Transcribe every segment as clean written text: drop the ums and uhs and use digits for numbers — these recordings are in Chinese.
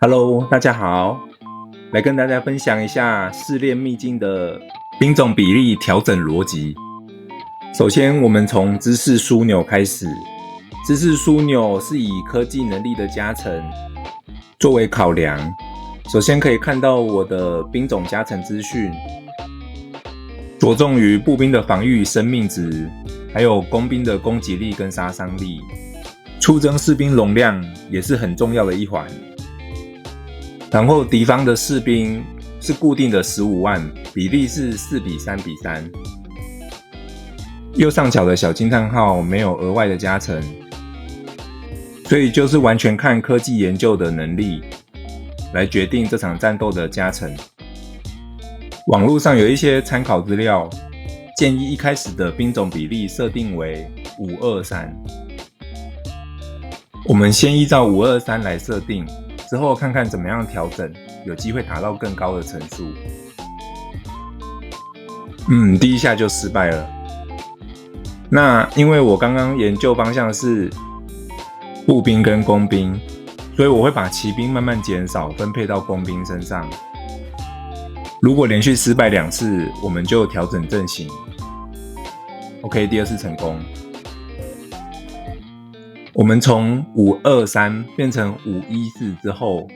Hello，大家好，来跟大家分享一下试炼秘境的兵种比例调整逻辑。首先，我们从知识枢纽开始。知识枢纽是以科技能力的加成作为考量。首先可以看到我的兵种加成资讯，着重于步兵的防御生命值，还有工兵的攻击力跟杀伤力。出征士兵容量也是很重要的一环。然后敌方的士兵是固定的15万，比例是4:3:3。右上角的小惊叹号没有额外的加成，所以就是完全看科技研究的能力来决定这场战斗的加成。网络上有一些参考资料，建议一开始的兵种比例设定为5:2:3。我们先依照5:2:3来设定，之后看看怎么样调整，有机会达到更高的层数。第一下就失败了。那因为我刚刚研究方向是步兵跟工兵，所以我会把骑兵慢慢减少，分配到工兵身上。如果连续失败2次，我们就调整阵型。OK， 第2次成功。我们从5:2:3变成5:1:4之后，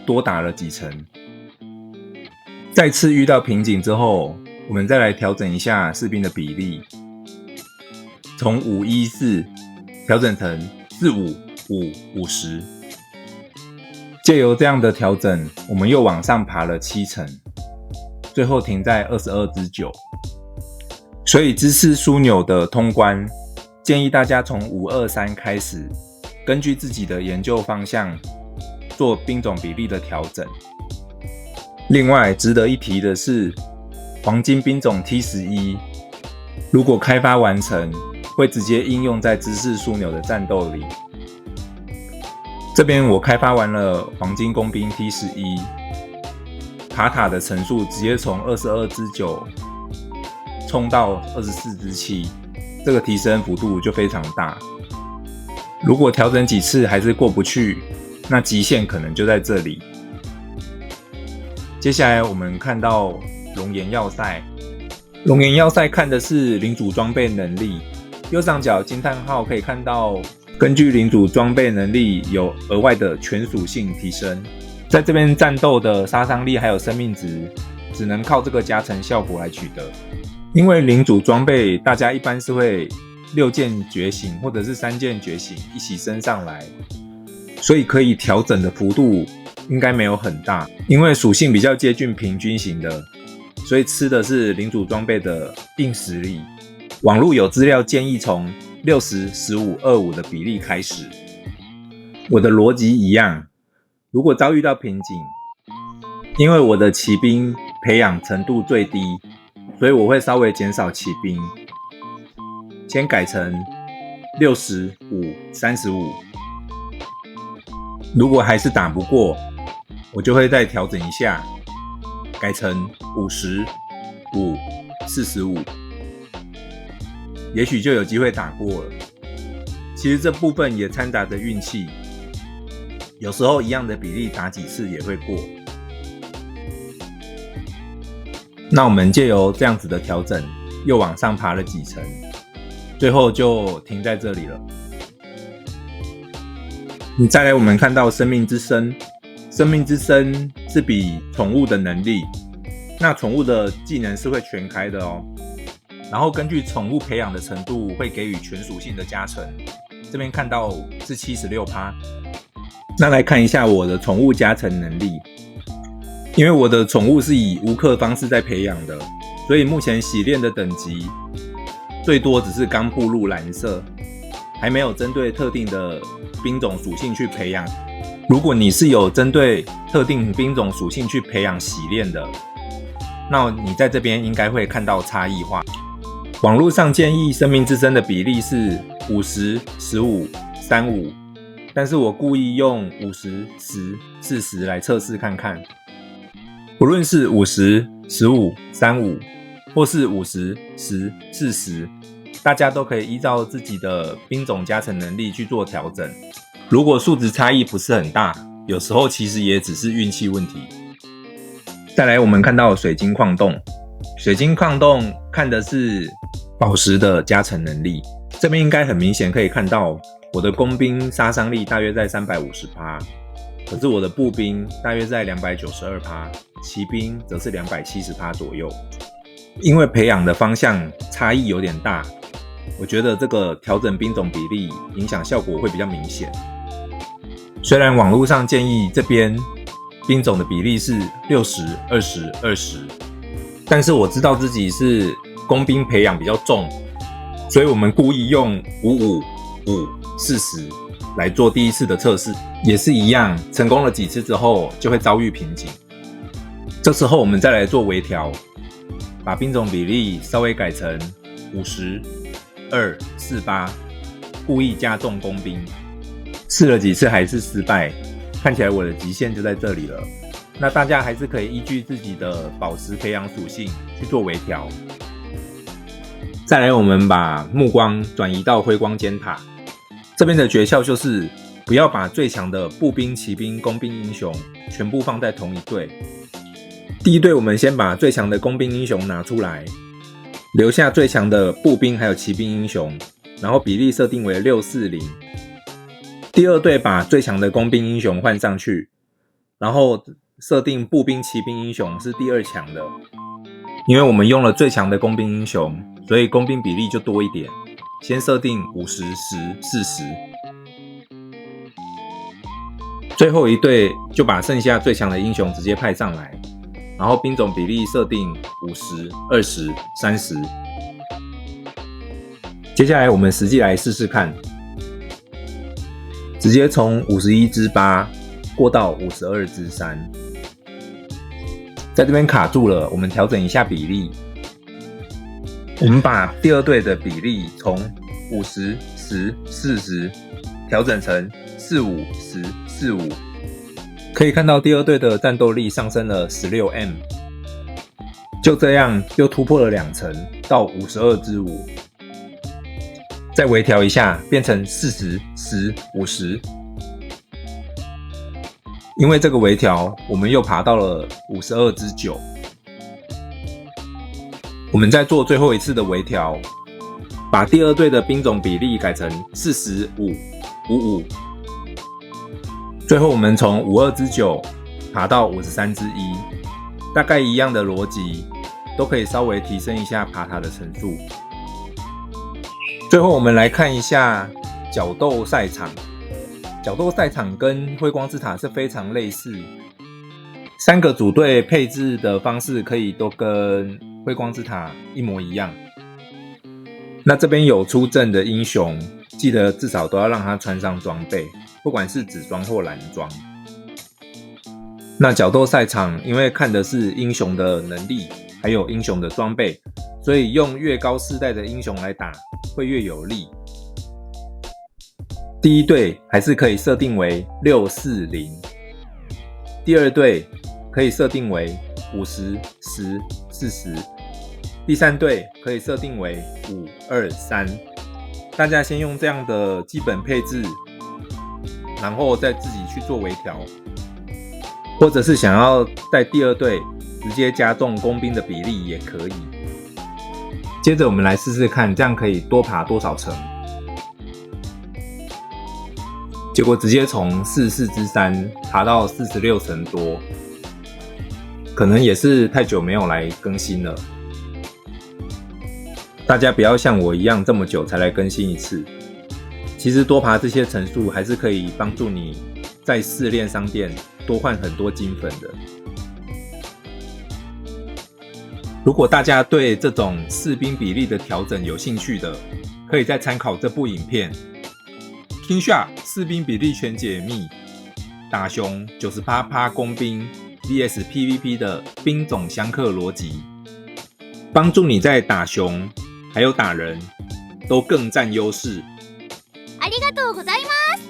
多打了几层。再次遇到瓶颈之后，我们再来调整一下士兵的比例，从5:1:4调整成4:5:5:50。借由这样的调整，我们又往上爬了7层，最后停在22:9。所以知识枢纽的通关，建议大家从5:2:3开始，根据自己的研究方向做兵种比例的调整。另外值得一提的是，黄金兵种 T11 如果开发完成，会直接应用在知识枢纽的战斗里。这边我开发完了黄金工兵 T11， 爬塔的层数直接从22:9冲到24:7，这个提升幅度就非常大。如果调整几次还是过不去，那极限可能就在这里。接下来我们看到龙岩要塞。龙岩要塞看的是领主装备能力，右上角惊叹号可以看到，根据领主装备能力有额外的全属性提升。在这边战斗的杀伤力还有生命值，只能靠这个加成效果来取得。因为领主装备大家一般是会6件觉醒或者是3件觉醒一起升上来，所以可以调整的幅度应该没有很大。因为属性比较接近平均型的，所以吃的是领主装备的硬实力。网络有资料建议从60:15:25的比例开始。我的逻辑一样，如果遭遇到瓶颈，因为我的骑兵培养程度最低，所以我会稍微减少骑兵，先改成60:5:35。如果还是打不过，我就会再调整一下，改成50:5:45，也许就有机会打过了。其实这部分也掺杂着运气，有时候一样的比例打几次也会过。那我们借由这样子的调整，又往上爬了几层，最后就停在这里了。再来我们看到生命之声，生命之声是比宠物的能力，那宠物的技能是会全开的哦。然后根据宠物培养的程度会给予全属性的加成，这边看到是 76%。 那来看一下我的宠物加成能力，因为我的宠物是以无氪方式在培养的，所以目前洗练的等级最多只是刚步入蓝色，还没有针对特定的兵种属性去培养。如果你是有针对特定兵种属性去培养洗练的，那你在这边应该会看到差异化。网络上建议生命之声的比例是50:15:35，但是我故意用50:10:40来测试看看。不论是50:15:35或是50:10:40，大家都可以依照自己的兵种加成能力去做调整。如果数值差异不是很大，有时候其实也只是运气问题。再来我们看到水晶矿洞，水晶矿洞看的是宝石的加成能力，这边应该很明显可以看到我的工兵杀伤力大约在 350%， 可是我的步兵大约在 292%， 骑兵则是 270% 左右。因为培养的方向差异有点大，我觉得这个调整兵种比例影响效果会比较明显。虽然网络上建议这边兵种的比例是60、20、20，但是我知道自己是工兵培养比较重，所以我们故意用55、5、40来做第一次的测试，也是一样，成功了几次之后就会遭遇瓶颈。这时候我们再来做微调，把兵种比例稍微改成50、2、48，故意加重工兵。试了几次还是失败，看起来我的极限就在这里了。那大家还是可以依据自己的宝石培养属性去做微调。再来，我们把目光转移到辉光尖塔，这边的诀窍就是不要把最强的步兵、骑兵、工兵英雄全部放在同一队。第一队我们先把最强的工兵英雄拿出来，留下最强的步兵还有骑兵英雄，然后比例设定为640。第二队把最强的工兵英雄换上去，然后设定步兵骑兵英雄是第二强的。因为我们用了最强的工兵英雄，所以工兵比例就多一点，先设定50、10、40。最后一队就把剩下最强的英雄直接派上来，然后兵种比例设定50、20、30。接下来我们实际来试试看，直接从51/8过到52/3，在这边卡住了，我们调整一下比例。我们把第二队的比例从50、10、40调整成45、10、45，可以看到第二队的战斗力上升了 16M， 就这样又突破了2层到52/5。再微调一下，变成40、10、50。因为这个微调，我们又爬到了52/9。我们再做最后一次的微调，把第二队的兵种比例改成40、5、55。最后我们从52/9爬到53/1，大概一样的逻辑，都可以稍微提升一下爬塔的层数。最后我们来看一下角斗赛场。角斗赛场跟辉光之塔是非常类似，3个组队配置的方式可以都跟辉光之塔一模一样。那这边有出阵的英雄，记得至少都要让他穿上装备，不管是紫装或蓝装。那角斗赛场因为看的是英雄的能力，还有英雄的装备，所以用越高世代的英雄来打会越有利。第一队还是可以设定为640，第二队可以设定为50、10、40，第三队可以设定为5、2、3。大家先用这样的基本配置，然后再自己去做微调，或者是想要在第二队直接加重工兵的比例也可以。接着我们来试试看，这样可以多爬多少层。结果直接从44/3爬到46层多，可能也是太久没有来更新了。大家不要像我一样这么久才来更新一次，其实多爬这些层数还是可以帮助你在试炼商店多换很多金粉的。如果大家对这种士兵比例的调整有兴趣的，可以再参考这部影片。听下士兵比例全解密，打熊 98% 工兵 vs PVP 的兵种相克逻辑，帮助你在打熊还有打人都更占优势。ありがとうございます。